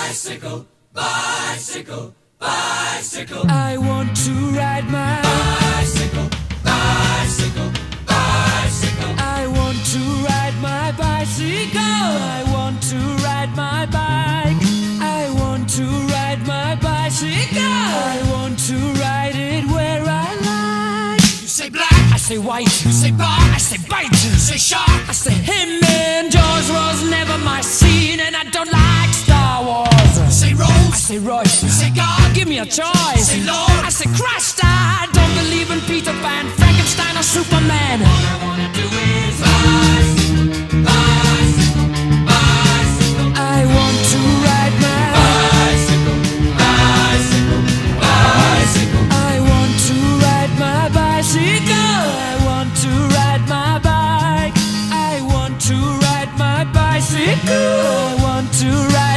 bicycle, bicycle, bicycle. I want to ride my bicycle, bicycle, bicycle. I want to ride my bicycle. I want to ride my bike. I want to ride my bicycle. I want to ride it where I like. You say black, I say white. you say bar, I say bite. you say shark. I say him and Jaws was never my scene, and I don't like Star Wars. You say I rose, say Royce. you say God, Give me a choice. say Lord. I say Christ. I don't believe in Peter Pan, Frankenstein, or Superman. All I wanna do is bicycle, bicycle, bicycle. I want to ride my Bicycle, bicycle, bicycle. I want to ride my bicycle. I want to ride my bike. I want to ride my bicycle. I want to ride